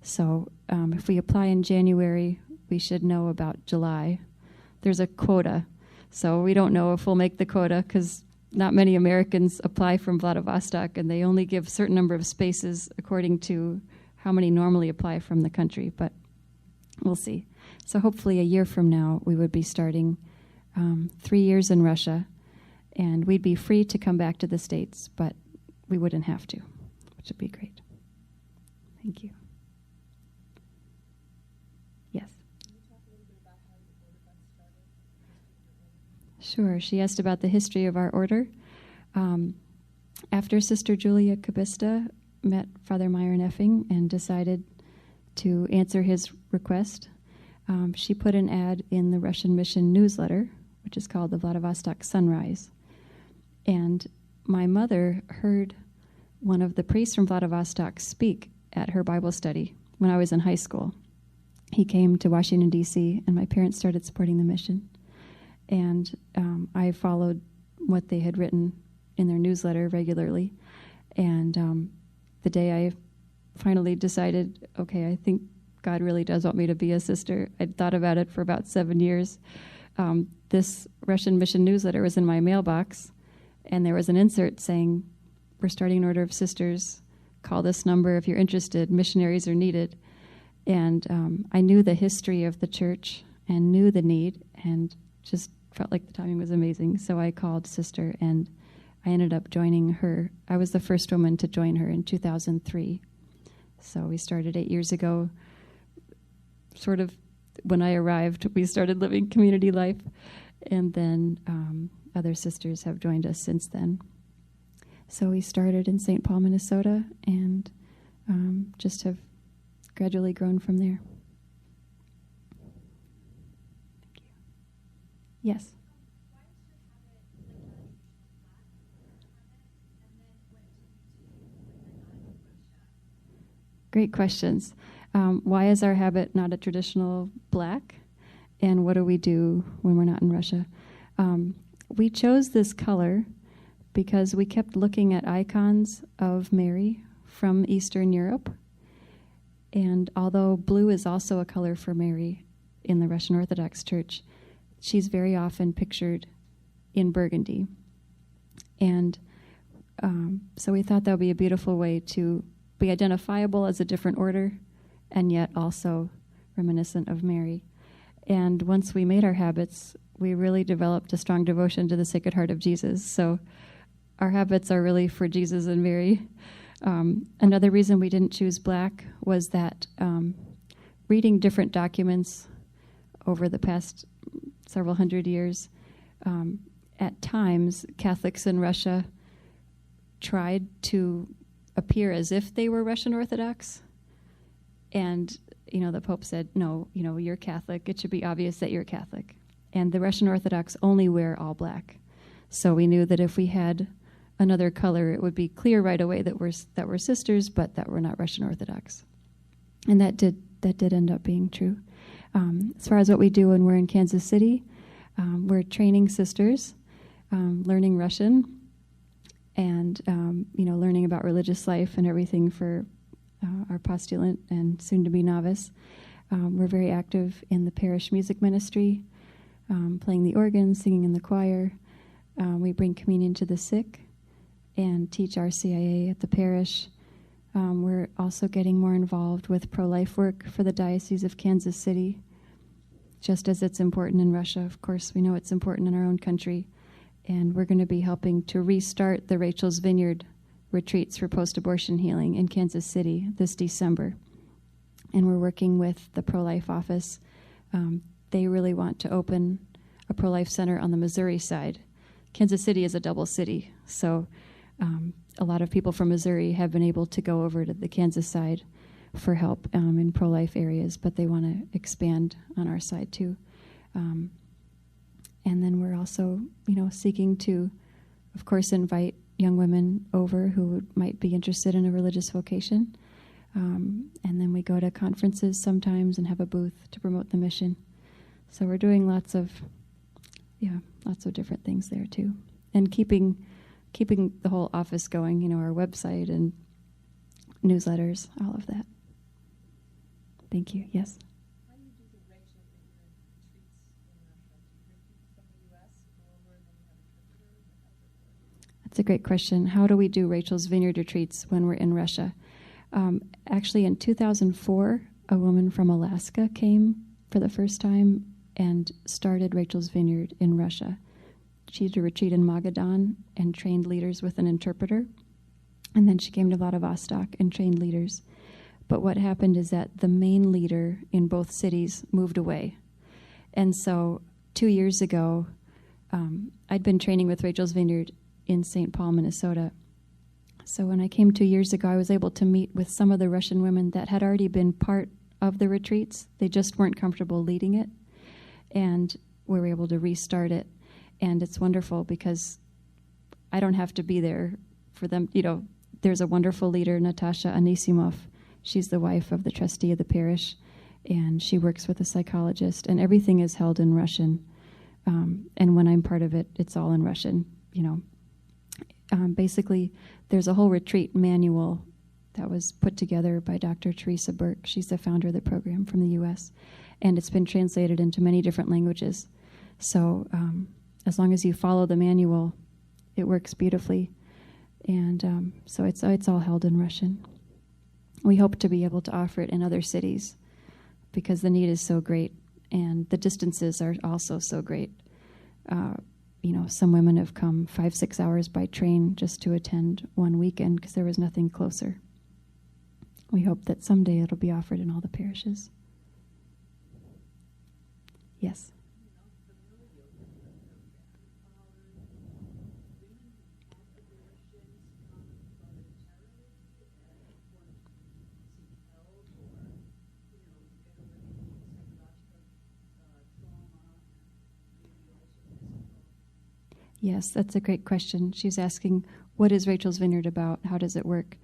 So if we apply in January, we should know about July. There's a quota, so we don't know if we'll make the quota because not many Americans apply from Vladivostok, and they only give a certain number of spaces according to how many normally apply from the country, but we'll see. So hopefully a year from now, we would be starting 3 years in Russia, and we'd be free to come back to the States, but we wouldn't have to, which would be great. Thank you. Yes? Can you talk a little bit about how your order got started? Sure. She asked about the history of our order. After Sister Julia Kabista met Father Meyer Neffing and decided to answer his request, she put an ad in the Russian Mission newsletter, which is called the Vladivostok Sunrise. And my mother heard one of the priests from Vladivostok speak at her Bible study when I was in high school. He came to Washington, D.C., and my parents started supporting the mission. And I followed what they had written in their newsletter regularly. And the day I finally decided, okay, I think God really does want me to be a sister, I'd thought about it for about 7 years. This Russian Mission newsletter was in my mailbox, and there was an insert saying, we're starting an order of sisters. Call this number if you're interested. Missionaries are needed. And I knew the history of the church and knew the need and just felt like the timing was amazing. So I called Sister, and I ended up joining her. I was the first woman to join her in 2003. So we started 8 years ago. Sort of when I arrived, we started living community life. And then other sisters have joined us since then. So we started in St. Paul, Minnesota, and just have gradually grown from there. Thank you. Yes? Great questions. Why is our habit not a traditional black? And what do we do when we're not in Russia? We chose this color because we kept looking at icons of Mary from Eastern Europe. And although blue is also a color for Mary in the Russian Orthodox Church, she's very often pictured in burgundy. And so we thought that would be a beautiful way to be identifiable as a different order and yet also reminiscent of Mary. And once we made our habits, we really developed a strong devotion to the Sacred Heart of Jesus. So our habits are really for Jesus and Mary. Another reason we didn't choose black was that reading different documents over the past several hundred years, at times Catholics in Russia tried to appear as if they were Russian Orthodox. And, the Pope said, no, you're Catholic. It should be obvious that you're Catholic. And the Russian Orthodox only wear all black. So we knew that if we had another color, it would be clear right away that we're sisters, but that we're not Russian Orthodox. And that did end up being true. As far as what we do when we're in Kansas City, we're training sisters, learning Russian, and learning about religious life and everything for our postulant and soon-to-be novice. We're very active in the parish music ministry, playing the organ, singing in the choir. We bring communion to the sick and teach RCIA at the parish. We're also getting more involved with pro-life work for the Diocese of Kansas City, just as it's important in Russia. Of course, we know it's important in our own country. And we're going to be helping to restart the Rachel's Vineyard retreats for post-abortion healing in Kansas City this December. And we're working with the pro-life office. They really want to open a pro-life center on the Missouri side. Kansas City is a double city, so a lot of people from Missouri have been able to go over to the Kansas side for help in pro-life areas, but they want to expand on our side too. And then we're also, seeking to, of course, invite young women over who might be interested in a religious vocation. And then we go to conferences sometimes and have a booth to promote the mission. So we're doing lots of different things there too. And keeping the whole office going, our website and newsletters, all of that. Thank you. Yes? How do you do the Rachel Vineyard retreats in Russia? Do you bring people from the U.S., go over, and then you have interpreters? Or how does it work? That's a great question. How do we do Rachel's Vineyard retreats when we're in Russia? Actually, in 2004, a woman from Alaska came for the first time and started Rachel's Vineyard in Russia. She did a retreat in Magadan and trained leaders with an interpreter. And then she came to Vladivostok and trained leaders. But what happened is that the main leader in both cities moved away. And so 2 years ago, I'd been training with Rachel's Vineyard in St. Paul, Minnesota. So when I came 2 years ago, I was able to meet with some of the Russian women that had already been part of the retreats. They just weren't comfortable leading it. And we were able to restart it. And it's wonderful because I don't have to be there for them. There's a wonderful leader, Natasha Anisimov. She's the wife of the trustee of the parish, and she works with a psychologist, and everything is held in Russian. And when I'm part of it, it's all in Russian, Basically, there's a whole retreat manual that was put together by Dr. Teresa Burke. She's the founder of the program from the U.S., and it's been translated into many different languages. So as long as you follow the manual, it works beautifully. And so it's all held in Russian. We hope to be able to offer it in other cities because the need is so great, and the distances are also so great. Some women have come 5-6 hours by train just to attend one weekend because there was nothing closer. We hope that someday it'll be offered in all the parishes. Yes? Yes, that's a great question. She's asking, what is Rachel's Vineyard about? How does it work?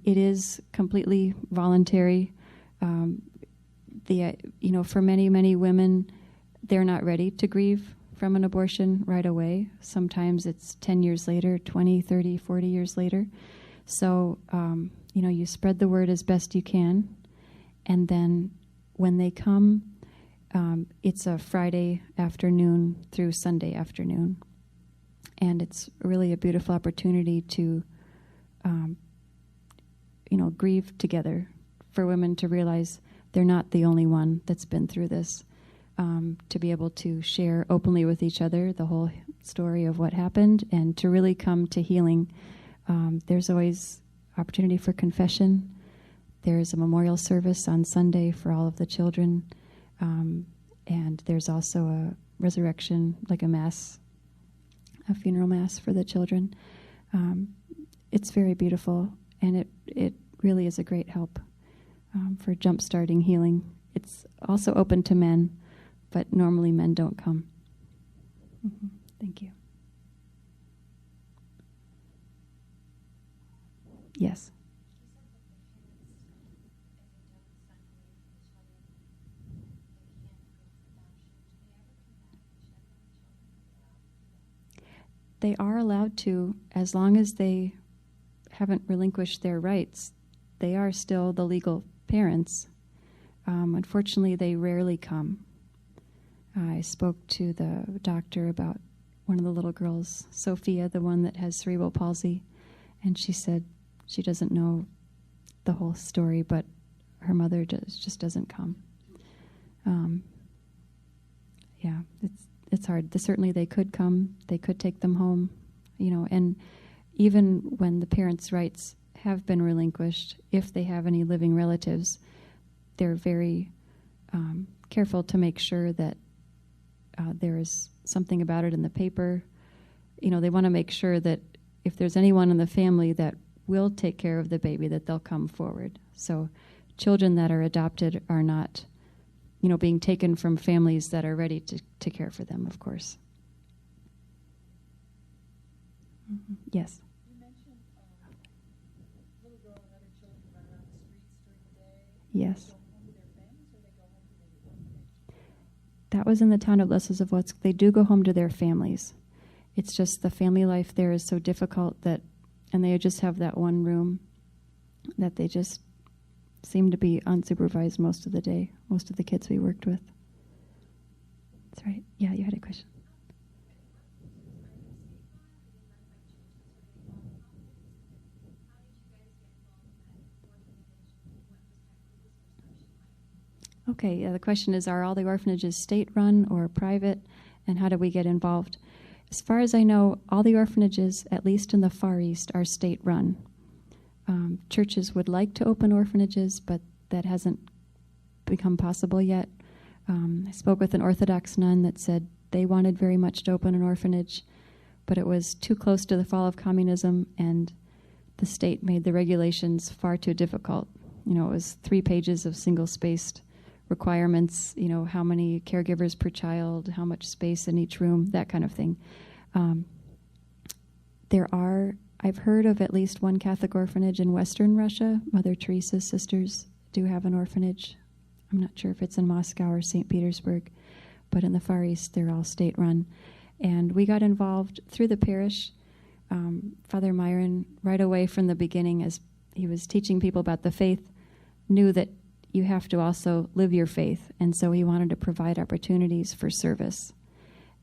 It is completely voluntary. For many, many women, they're not ready to grieve from an abortion right away. Sometimes it's 10 years later, 20, 30, 40 years later. So, you spread the word as best you can. And then when they come, it's a Friday afternoon through Sunday afternoon. And it's really a beautiful opportunity to, grieve together, for women to realize they're not the only one that's been through this. to be able to share openly with each other the whole story of what happened and to really come to healing. There's always opportunity for confession. There's a memorial service on Sunday for all of the children. And there's also a resurrection, like a mass, a funeral mass for the children. It's very beautiful, and it really is a great help for jump-starting healing. It's also open to men, but normally men don't come. Thank you. Yes. They are allowed to, as long as they haven't relinquished their rights. They are still the legal parents. Unfortunately, they rarely come. I spoke to the doctor about one of the little girls, Sophia, the one that has cerebral palsy, and she said she doesn't know the whole story, but her mother just doesn't come. Yeah, it's hard. Certainly they could come. They could take them home, and even when the parents' rights have been relinquished, if they have any living relatives, they're very careful to make sure that there is something about it in the paper. They want to make sure that if there's anyone in the family that will take care of the baby, that they'll come forward. So children that are adopted are not being taken from families that are ready to care for them, of course. Yes? You mentioned little girl and other children run around the streets during the day. Yes. They go home to their families, or they go home to the orphanage? That was in the town of Lesozavotsk. They do go home to their families. It's just the family life there is so difficult and they just have that one room that they just seem to be unsupervised most of the day, most of the kids we worked with. That's right. Yeah, you had a question. Okay, yeah, the question is, are all the orphanages state-run or private, and how do we get involved? As far as I know, all the orphanages, at least in the Far East, are state-run. Churches would like to open orphanages, but that hasn't become possible yet. I spoke with an Orthodox nun that said they wanted very much to open an orphanage, but it was too close to the fall of communism, and the state made the regulations far too difficult. It was 3 pages of single-spaced requirements, how many caregivers per child, how much space in each room, that kind of thing. I've heard of at least one Catholic orphanage in Western Russia. Mother Teresa's sisters do have an orphanage. I'm not sure if it's in Moscow or St. Petersburg, but in the Far East, they're all state-run. And we got involved through the parish. Father Myron, right away from the beginning, as he was teaching people about the faith, knew that you have to also live your faith. And so he wanted to provide opportunities for service.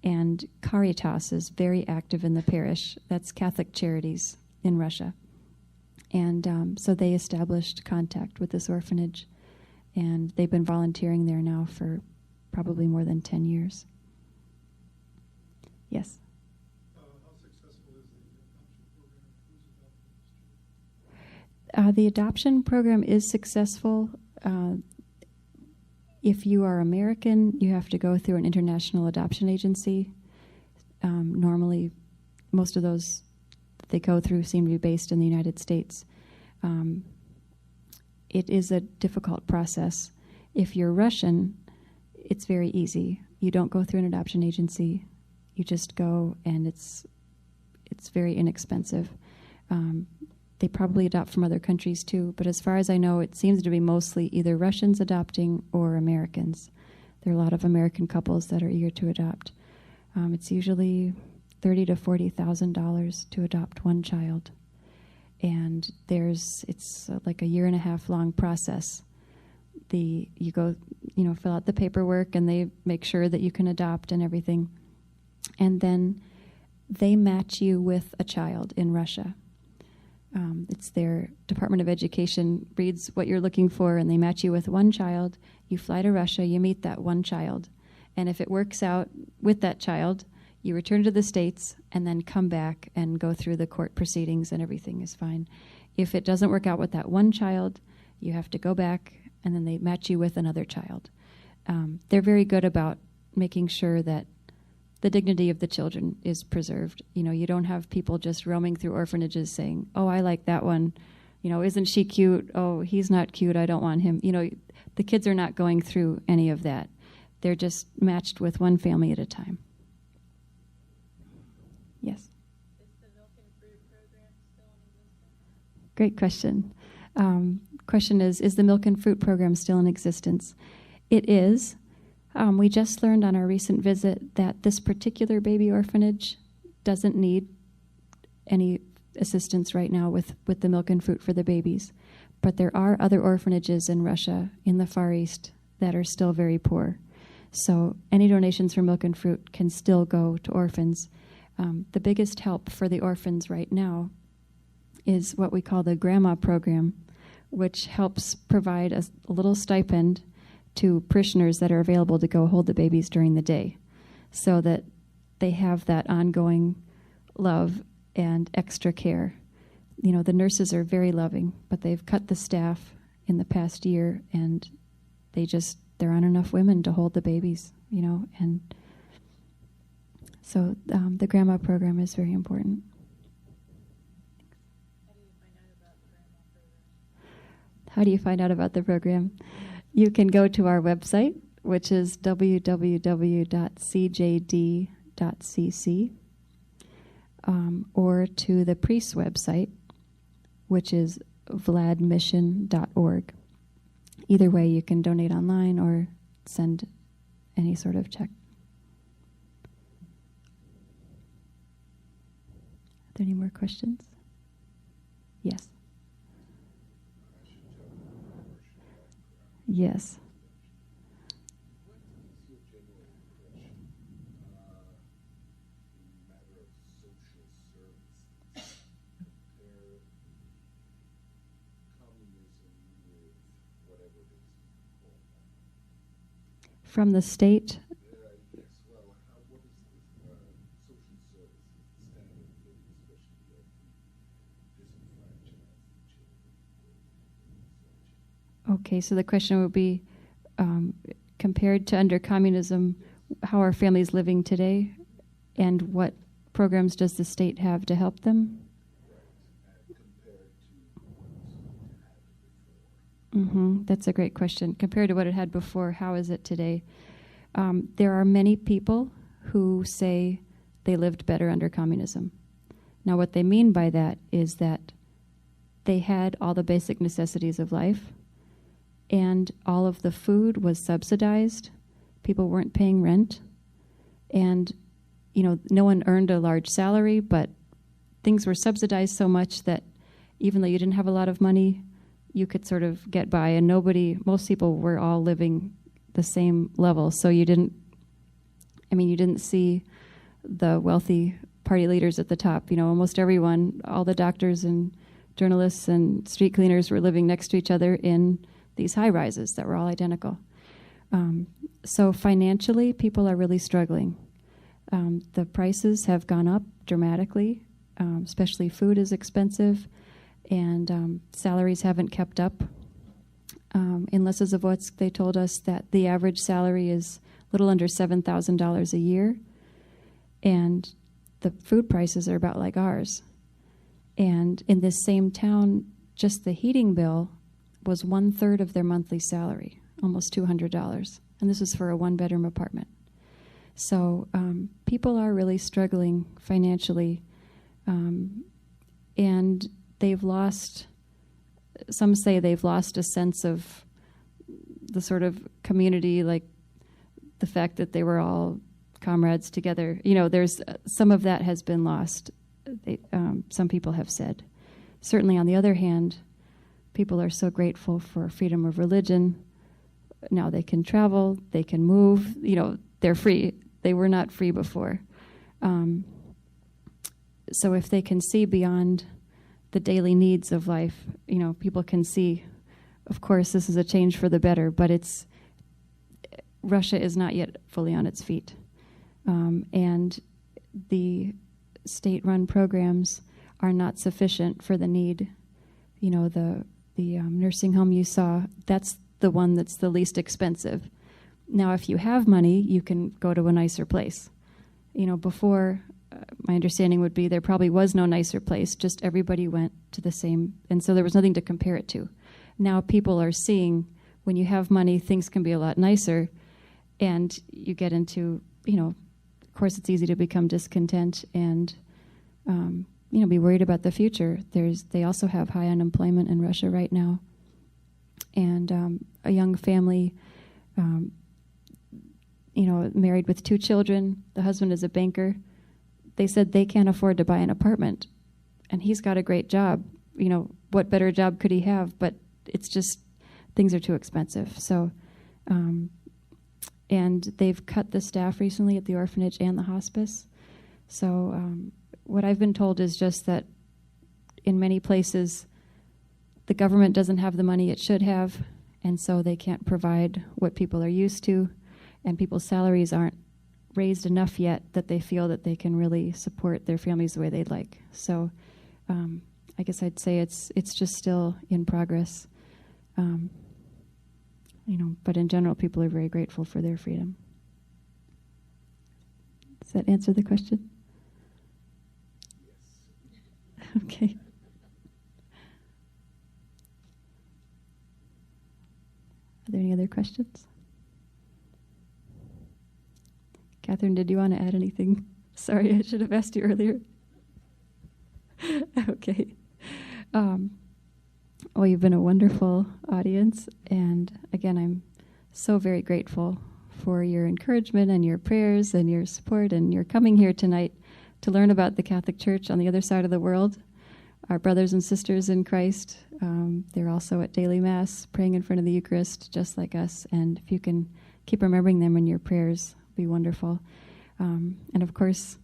And Caritas is very active in the parish. That's Catholic Charities in Russia. And so they established contact with this orphanage. And they've been volunteering there now for probably more than 10 years. Yes? How successful is the adoption program? The adoption program is successful. If you are American, you have to go through an international adoption agency. Normally, most of those that they go through seem to be based in the United States. It is a difficult process. If you're Russian, it's very easy. You don't go through an adoption agency. You just go, and it's very inexpensive. They probably adopt from other countries too, but as far as I know, it seems to be mostly either Russians adopting or Americans. There are a lot of American couples that are eager to adopt. It's usually $30,000 to $40,000 to adopt one child, and it's like a 1.5 year long process. You go, fill out the paperwork, and they make sure that you can adopt and everything, and then they match you with a child in Russia. It's their Department of Education reads what you're looking for, and they match you with one child. You fly to Russia, you meet that one child, And if it works out with that child, you return to the States and then come back and go through the court proceedings and everything is fine. If it doesn't work out with that one child, you have to go back and then they match you with another child. They're very good about making sure that the dignity of the children is preserved. You know, you don't have people just roaming through orphanages saying, oh, I like that one. You know, isn't she cute? Oh, he's not cute. I don't want him. You know, the kids are not going through any of that. They're just matched with one family at a time. Yes. Is the milk and fruit program still in existence? Great question. Question is the milk and fruit program still in existence? It is. We just learned on our recent visit that this particular baby orphanage doesn't need any assistance right now with the milk and fruit for the babies. But there are other orphanages in Russia, in the Far East, that are still very poor. So any donations for milk and fruit can still go to orphans. The biggest help for the orphans right now is what we call the grandma program, which helps provide a little stipend to parishioners that are available to go hold the babies during the day so that they have that ongoing love and extra care. You know, the nurses are very loving, but they've cut the staff in the past year and there aren't enough women to hold the babies, you know, and so the grandma program is very important. How do you find out about the program? How do you find out about the program? You can go to our website, which is www.cjd.cc, or to the priest's website, which is vladmission.org. Either way, you can donate online or send any sort of check. Are there any more questions? Yes. Yes. What is your general impression in the matter of social services? Compare communism with whatever it is called now. From the state? Yes, well, what is the social services, the standard of living, especially of the disenfranchised children and such? Okay, so the question would be, compared to under communism, how are families living today, and what programs does the state have to help them? Right, and compared to what it had before. That's a great question. Compared to what it had before, how is it today? There are many people who say they lived better under communism. Now, what they mean by that is that they had all the basic necessities of life, and all of the food was subsidized. People weren't paying rent, and no one earned a large salary, but things were subsidized so much that even though you didn't have a lot of money, you could sort of get by, and most people were all living the same level. So you didn't see the wealthy party leaders at the top. Almost everyone, all the doctors and journalists and street cleaners were living next to each other in these high rises that were all identical. So financially, people are really struggling. The prices have gone up dramatically, especially food is expensive, and salaries haven't kept up. In Les Zavotsk, they told us that the average salary is a little under $7,000 a year, and the food prices are about like ours. And in this same town, just the heating bill was 1/3 of their monthly salary, almost $200. And this is for a one-bedroom apartment. So people are really struggling financially, and they've lost, some say they've lost a sense of the sort of community, like the fact that they were all comrades together. There's some of that has been lost, some people have said. Certainly, on the other hand, people are so grateful for freedom of religion. Now they can travel, they can move, they're free. They were not free before. So if they can see beyond the daily needs of life, people can see, of course, this is a change for the better, but Russia is not yet fully on its feet. And the state-run programs are not sufficient for the need. You know, the nursing home you saw, that's the one that's the least expensive. Now, if you have money, you can go to a nicer place. You know, before, my understanding would be there probably was no nicer place, just everybody went to the same, and so there was nothing to compare it to. Now people are seeing when you have money, things can be a lot nicer, and you get into, you know, of course it's easy to become discontent and, you know, be worried about the future. They also have high unemployment in Russia right now. And a young family, you know, married with 2 children, the husband is a banker. They said they can't afford to buy an apartment, and he's got a great job. You know, what better job could he have? But it's just, things are too expensive. So, and they've cut the staff recently at the orphanage and the hospice. So what I've been told is just that in many places, the government doesn't have the money it should have, and so they can't provide what people are used to, and people's salaries aren't raised enough yet that they feel that they can really support their families the way they'd like. So I guess I'd say it's just still in progress. You know, but in general, people are very grateful for their freedom. Does that answer the question? Yes. Okay. Are there any other questions? Catherine, did you want to add anything? Sorry, I should have asked you earlier. Okay. Well, you've been a wonderful audience, and again, I'm so very grateful for your encouragement and your prayers and your support and your coming here tonight to learn about the Catholic Church on the other side of the world. Our brothers and sisters in Christ, they're also at daily Mass, praying in front of the Eucharist, just like us, and if you can keep remembering them in your prayers, it'll be wonderful. And of course,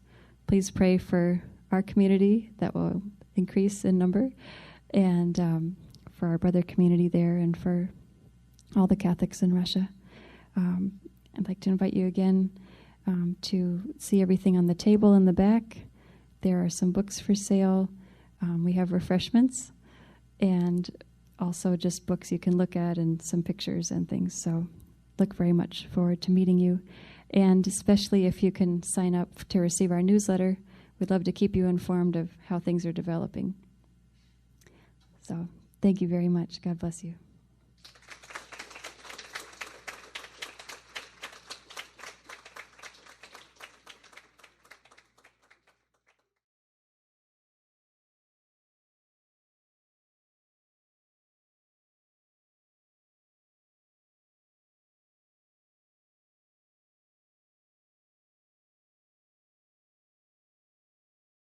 please pray for our community that will increase in number, and for our brother community there, and for all the Catholics in Russia. I'd like to invite you again to see everything on the table in the back. There are some books for sale. We have refreshments, and also just books you can look at and some pictures and things. So look very much forward to meeting you. And especially if you can sign up to receive our newsletter, we'd love to keep you informed of how things are developing. So thank you very much. God bless you.